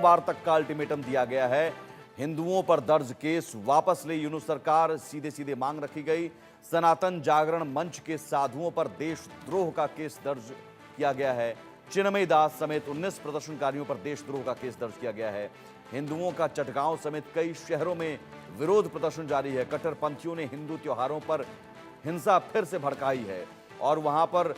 सोमवार तक का अल्टीमेटम दिया गया है। हिंदुओं पर दर्ज केस वापस ले यूनुस सरकार, सीधे सीधे मांग रखी गई। सनातन जागरण मंच के साधुओं पर देशद्रोह का केस दर्ज किया गया है। चिन्मय दास समेत 19 प्रदर्शनकारियों पर देशद्रोह का केस दर्ज किया गया है। हिंदुओं का चटगांव समेत कई शहरों में विरोध प्रदर्शन जारी है। कट्टरपंथियों ने हिंदू त्योहारों पर हिंसा फिर से भड़काई है और वहां पर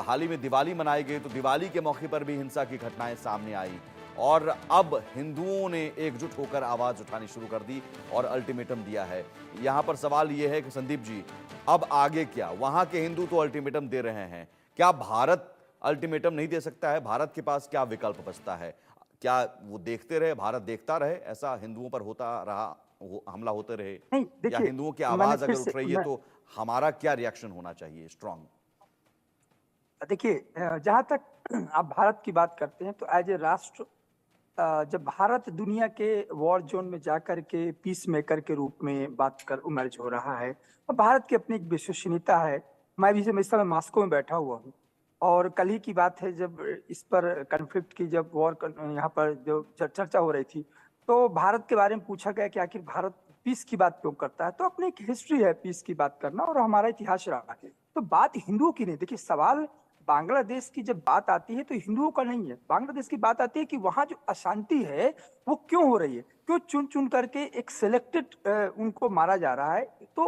हाल ही में दिवाली मनाई गई तो दिवाली के मौके पर भी हिंसा की घटनाएं सामने आई और अब हिंदुओं ने एकजुट होकर आवाज उठानी शुरू कर दी और अल्टीमेटम दिया है। यहां पर सवाल यह है कि संदीप जी, अब आगे क्या? वहां के हिंदू तो अल्टीमेटम दे रहे हैं, क्या भारत अल्टीमेटम नहीं दे सकता है? भारत के पास क्या विकल्प बचता है? क्या वो देखते रहे, भारत देखता रहे ऐसा हिंदुओं पर होता रहा, हमला होते रहे, नहीं या देखिए, हिंदुओं की मैंने आवाज फिर अगर से उठ रही है तो हमारा क्या रिएक्शन होना चाहिए स्ट्रांग? देखिए, जहां तक आप भारत की बात करते हैं तो एज ए राष्ट्र, जब भारत दुनिया के वॉर जोन में जाकर के पीस मेकर के रूप में बात कर इमर्ज हो रहा है, और भारत की अपनी एक विश्वसनीयता है। मैं भी इस समय मास्को में बैठा हुआ हूँ और कल ही की बात है जब इस पर कन्फ्लिक्ट की, जब वॉर यहाँ पर जो चर्चा हो रही थी, तो भारत के बारे में पूछा गया कि आखिर भारत पीस की बात क्यों करता है। तो अपनी एक हिस्ट्री है पीस की बात करना और हमारा इतिहास रहा है। तो बात हिंदुओं की नहीं, देखिए सवाल बांग्लादेश की जब बात आती है तो हिंदुओं का नहीं है। बांग्लादेश की बात आती है कि वहां जो अशांति है वो क्यों हो रही है, क्यों चुन चुन करके एक सिलेक्टेड उनको मारा जा रहा है। तो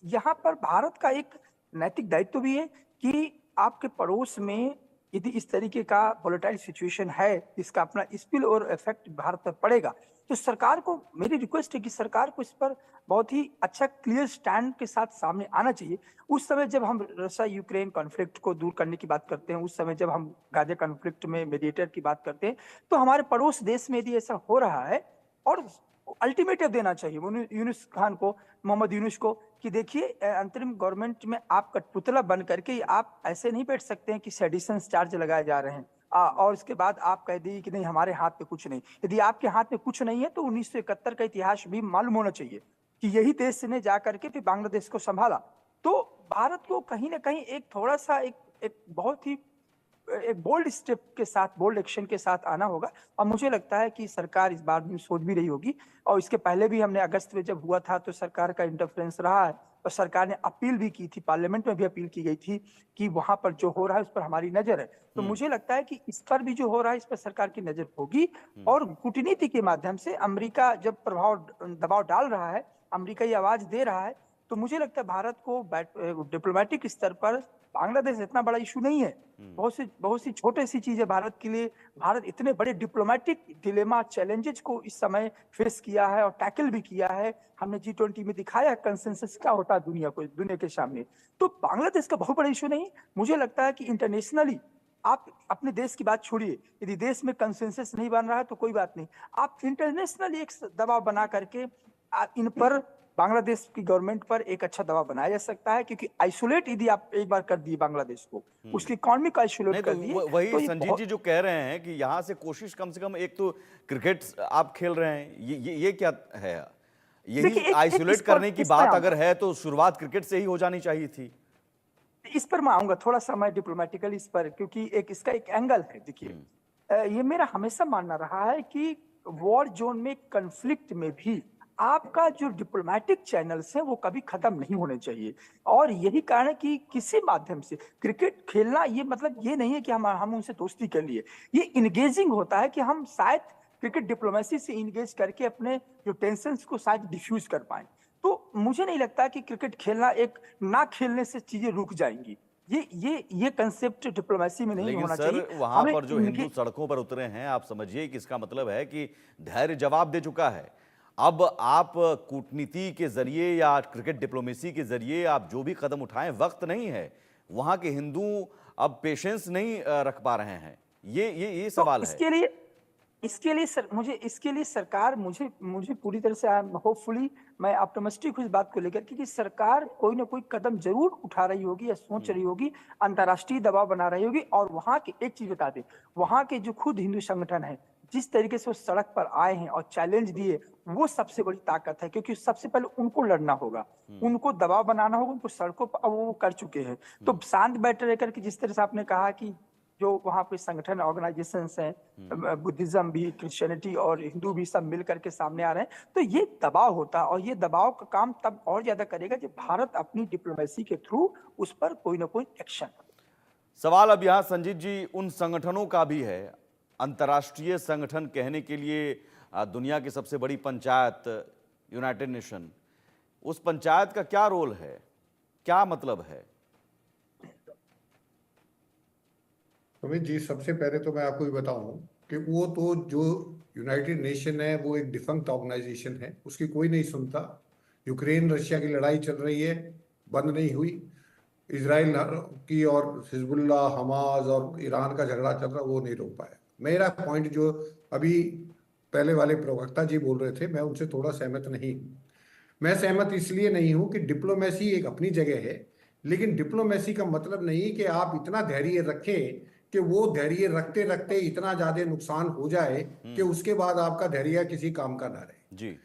यहाँ पर भारत का एक नैतिक दायित्व भी है कि आपके पड़ोस में यदि इस तरीके का वोलेटाइल सिचुएशन है, इसका अपना स्पिल और इफेक्ट भारत पर पड़ेगा, तो सरकार को मेरी रिक्वेस्ट है कि सरकार को इस पर बहुत ही अच्छा क्लियर स्टैंड के साथ सामने आना चाहिए। उस समय जब हम रशिया यूक्रेन कॉन्फ्लिक्ट को दूर करने की बात करते हैं, उस समय जब हम गाजा कॉन्फ्लिक्ट में मीडिएटर की बात करते हैं, तो हमारे पड़ोस देश में यदि ऐसा हो रहा है और अल्टीमेटम देना चाहिए यूनुस खान को, मोहम्मद यूनुस को, कि देखिए अंतरिम गवर्नमेंट में आप कठपुतला बन करके आप ऐसे नहीं बैठ सकते हैं कि सेडिशन चार्ज लगाए जा रहे हैं और इसके बाद आप कह दी कि नहीं हमारे हाथ में कुछ नहीं। यदि आपके हाथ में कुछ नहीं है तो 1971 का इतिहास भी मालूम होना चाहिए कि यही देश ने जाकर के फिर बांग्लादेश को संभाला। तो भारत को कहीं ना कहीं एक थोड़ा सा एक बहुत ही एक बोल्ड स्टेप के साथ, बोल्ड एक्शन के साथ आना होगा। और मुझे लगता है कि सरकार इस बार भी सोच भी रही होगी, और इसके पहले भी हमने अगस्त में जब हुआ था तो सरकार का इंटरफेरेंस रहा है और सरकार ने अपील भी की थी, पार्लियामेंट में भी अपील की गई थी कि वहां पर जो हो रहा है उस पर हमारी नजर है। तो मुझे लगता है कि इस पर भी जो हो रहा है इस पर सरकार की नजर होगी और कूटनीति के माध्यम से अमेरिका जब दबाव डाल रहा है, अमेरिका ये आवाज दे रहा है, तो मुझे लगता है भारत को डिप्लोमेटिक स्तर पर बांग्लादेश इतना बड़ा इशू नहीं है। बहुत सी छोटी सी चीज है भारत के लिए। भारत इतने बड़े डिप्लोमेटिक डिलेमा चैलेंजेस को इस समय फेस किया है और टैकल भी किया है। हमने G20 में दिखाया कंसेंसस क्या होता है दुनिया के सामने। तो बांग्लादेश का बहुत बड़ा इशू नहीं। मुझे लगता है कि इंटरनेशनली आप अपने देश की बात छोड़िए, यदि देश में कंसेंसस नहीं बन रहा है तो कोई बात नहीं, आप इंटरनेशनली एक दबाव बना करके इन पर बांग्लादेश की गवर्नमेंट पर एक अच्छा दबाव बनाया जा सकता है। क्योंकि आइसोलेट यदि आप एक बार कर दिए बांग्लादेश को, उसकी इकोनॉमी को आइसोलेट नहीं तो कर दिए, वही तो ये संजीत बहुत जी जो कह रहे हैं कि यहां से कोशिश कम से कम, एक तो क्रिकेट आप खेल रहे हैं, ये क्या है? देखिए यही एक आइसोलेट करने की इस पर बात आऊंगा, अगर है तो शुरुआत क्रिकेट से ही हो जानी चाहिए थी। इस पर मैं आऊंगा थोड़ा सा, मैं डिप्लोमेटिकली इस पर, क्योंकि एक इसका एक एंगल है। देखिए ये मेरा हमेशा मानना रहा है कि वॉर जोन में, कंफ्लिक्ट में भी आपका जो डिप्लोमेटिक चैनल्स हैं वो कभी खत्म नहीं होने चाहिए। और यही कारण है कि किसी माध्यम से क्रिकेट खेलना, ये मतलब ये नहीं है कि हम उनसे दोस्ती कर लिए, ये इंगेजिंग होता है कि हम शायद क्रिकेट डिप्लोमेसी से इंगेज करके अपने जो टेंशन्स को शायद डिफ्यूज कर पाए। तो मुझे नहीं लगता कि क्रिकेट खेलना, एक ना खेलने से चीजें रुक जाएंगी। ये कंसेप्ट डिप्लोमेसी में नहीं लेकिन होना सर चाहिए। वहां हमें पर जो हिंदू सड़कों पर उतरे हैं, आप समझिए कि इसका मतलब है कि धैर्य जवाब दे चुका है। अब आप कूटनीति के जरिए या क्रिकेट डिप्लोमेसी के जरिए आप जो भी कदम उठाएं, वक्त नहीं है। वहां के हिंदू अब पेशेंस नहीं रख पा रहे हैं। ये तो सवाल है। इसके लिए सरकार, मुझे मुझे पूरी तरह से होपफुली मैं ऑप्टिमिस्टिक हूँ इस बात को लेकर कि सरकार कोई ना कोई कदम जरूर उठा रही होगी या सोच रही होगी, अंतर्राष्ट्रीय दबाव बना रही होगी। और वहां के, एक चीज बता दें, वहां के जो खुद हिंदू संगठन है, जिस तरीके से वो सड़क पर आए हैं और चैलेंज दिए, वो सबसे बड़ी ताकत है। क्योंकि सबसे पहले उनको लड़ना होगा, उनको दबाव बनाना होगा, उनको सड़कों पर, अब वो कर चुके हैं। तो शांत बैठे रहकर के, जिस तरह से आपने कहा कि जो वहाँ पे संगठन ऑर्गेनाइजेशंस हैं, बुद्धिज्म भी, क्रिश्चियनिटी और हिंदू भी सब मिल करके सामने आ रहे हैं, तो ये दबाव होता है और ये दबाव का काम तब और ज्यादा करेगा जब भारत अपनी डिप्लोमेसी के थ्रू उस पर कोई ना कोई एक्शन। सवाल अब यहाँ संजीत जी उन संगठनों का भी है। अंतर्राष्ट्रीय संगठन कहने के लिए दुनिया की सबसे बड़ी पंचायत यूनाइटेड नेशन, उस पंचायत का क्या रोल है, क्या मतलब है? सुमित जी, सबसे पहले तो मैं आपको ये बताऊं कि वो तो जो यूनाइटेड नेशन है वो एक डिफंक्ट ऑर्गेनाइजेशन है, उसकी कोई नहीं सुनता। यूक्रेन रशिया की लड़ाई चल रही है, बंद नहीं हुई। इसराइल की और हिजबुल्लाह, हमास और ईरान का झगड़ा चल रहा, वो नहीं रोक पाया। मेरा पॉइंट जो अभी पहले वाले प्रवक्ता जी बोल रहे थे, मैं उनसे थोड़ा सहमत नहीं हूं। मैं सहमत इसलिए नहीं हूं कि डिप्लोमेसी एक अपनी जगह है, लेकिन डिप्लोमेसी का मतलब नहीं कि आप इतना धैर्य रखें कि वो धैर्य रखते रखते इतना ज्यादा नुकसान हो जाए कि उसके बाद आपका धैर्य किसी काम का ना रहे। जी,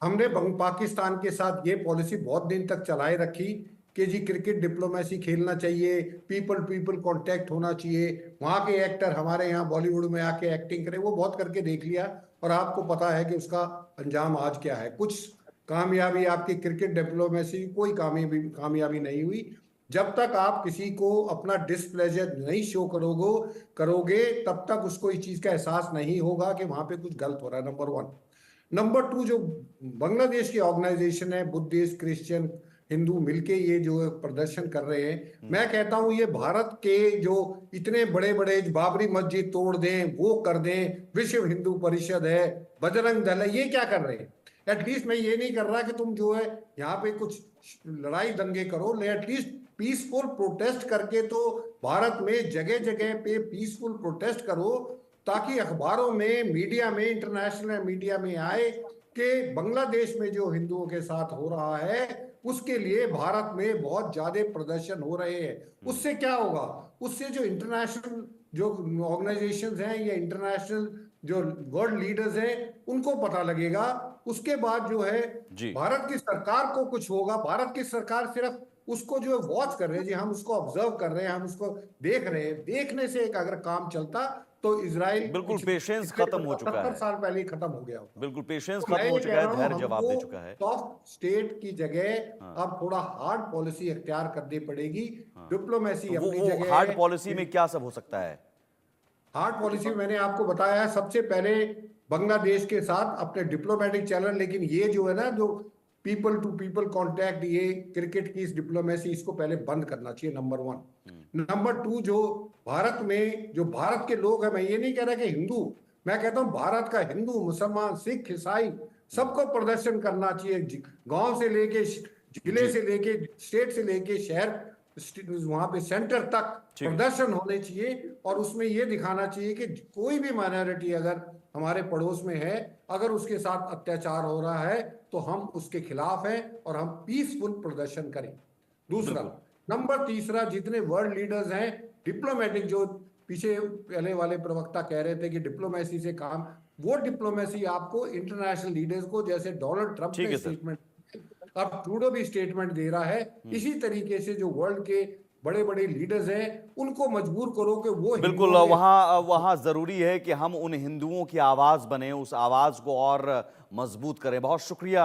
हमने पाकिस्तान के साथ ये पॉलिसी बहुत दिन तक चलाए रखी कि जी क्रिकेट डिप्लोमेसी खेलना चाहिए, पीपल पीपल कांटेक्ट होना चाहिए, वहां के एक्टर हमारे यहाँ बॉलीवुड में आके एक्टिंग करें, वो बहुत करके देख लिया और आपको पता है कि उसका अंजाम आज क्या है। कुछ कामयाबी आपकी क्रिकेट डिप्लोमेसी कोई कामयाबी नहीं हुई। जब तक आप किसी को अपना डिस्प्लेजर नहीं शो करोगे तब तक उसको इस चीज का एहसास नहीं होगा कि वहां पे कुछ गलत हो रहा है। Number one. नंबर टू, जो बांग्लादेश की ऑर्गेनाइजेशन है, बुद्धिस्ट, क्रिश्चियन, हिंदू मिलके ये जो प्रदर्शन कर रहे हैं, मैं कहता हूं ये भारत के जो इतने बड़े बड़े बाबरी मस्जिद तोड़ दें, वो कर दें, विश्व हिंदू परिषद है, बजरंग दल है, ये क्या कर रहे हैं? एटलीस्ट मैं ये नहीं कर रहा कि तुम जो है यहाँ पे कुछ लड़ाई दंगे करो, एटलीस्ट पीसफुल प्रोटेस्ट करके तो भारत में जगह जगह पे पीसफुल प्रोटेस्ट करो, ताकि अखबारों में, मीडिया में, इंटरनेशनल मीडिया में आए कि बांग्लादेश में जो हिंदुओं के साथ हो रहा है उसके लिए भारत में बहुत ज्यादा प्रदर्शन हो रहे हैं। उससे क्या होगा? उससे जो इंटरनेशनल जो ऑर्गेनाइजेशंस हैं या इंटरनेशनल जो वर्ल्ड लीडर्स हैं उनको पता लगेगा। उसके बाद जो है भारत की सरकार को कुछ होगा। भारत की सरकार सिर्फ उसको जो वॉच कर रहे हैं, जी हम उसको ऑब्जर्व कर रहे हैं, हम उसको देख रहे हैं। देखने से एक अगर काम चलता तो इजराइल बिल्कुल पेशेंस खत्म हो चुका है, 70 साल पहले ही खत्म हो गया होता। बिल्कुल पेशेंस तो खत्म हो चुका है, धैर्य जवाब दे हमको चुका है। सॉफ्ट स्टेट की जगह अब थोड़ा हार्ड पॉलिसी इख्तियार करनी पड़ेगी। डिप्लोमेसी अपनी वो जगह हार्ड है। पॉलिसी में क्या सब हो सकता है? हार्ड पॉलिसी मैंने आपको बताया है, सबसे पहले बांग्लादेश के साथ अपने डिप्लोमेटिक चैनल, लेकिन ये जो है ना जो पीपल टू पीपल कांटेक्ट, ये क्रिकेट की इस डिप्लोमेसी, इसको पहले बंद करना चाहिए, नंबर वन। नंबर टू, जो भारत में जो भारत के लोग हैं, मैं ये नहीं कह रहा कि हिंदू, मैं कहता हूं भारत का हिंदू, मुसलमान, सिख, ईसाई सबको प्रदर्शन करना चाहिए। गांव से लेके जिले से लेके स्टेट से लेके शहर, वहां पे सेंटर तक प्रदर्शन होने चाहिए और उसमें यह दिखाना चाहिए कि कोई भी माइनॉरिटी अगर हमारे पड़ोस में है, अगर उसके साथ अत्याचार हो रहा है तो हम उसके खिलाफ हैं और हम पीसफुल प्रदर्शन करें। दूसरा। नंबर तीसरा, जितने वर्ल्ड लीडर्स हैं, डिप्लोमेटिक, जो पीछे पहले वाले प्रवक्ता कह रहे थे कि डिप्लोमेसी से काम, वो डिप्लोमेसी आपको इंटरनेशनल लीडर्स को, जैसे डोनाल्ड ट्रंप ने स्टेटमेंट, अब ट्रूडो भी स्टेटमेंट दे रहा है, इसी तरीके से जो वर्ल्ड के बड़े बड़े लीडर्स हैं उनको मजबूर करो कि वो बिल्कुल वहां जरूरी है कि हम उन हिंदुओं की आवाज बने, उस आवाज को और मजबूत करें। बहुत शुक्रिया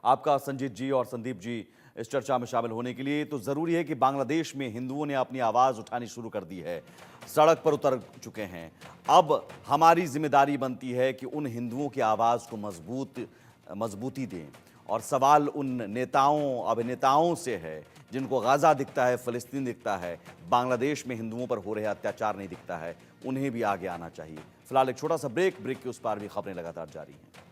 आपका संजीत जी और संदीप जी इस चर्चा में शामिल होने के लिए। तो जरूरी है कि बांग्लादेश में हिंदुओं ने अपनी आवाज उठानी शुरू कर दी है, सड़क पर उतर चुके हैं। अब हमारी जिम्मेदारी बनती है कि उन हिंदुओं की आवाज को मजबूती दें। और सवाल उन नेताओं, अभिनेताओं से है जिनको गाजा दिखता है, फिलिस्तीन दिखता है, बांग्लादेश में हिंदुओं पर हो रहे अत्याचार नहीं दिखता है। उन्हें भी आगे आना चाहिए। फिलहाल एक छोटा सा ब्रेक के उस पार भी खबरें लगातार जारी हैं।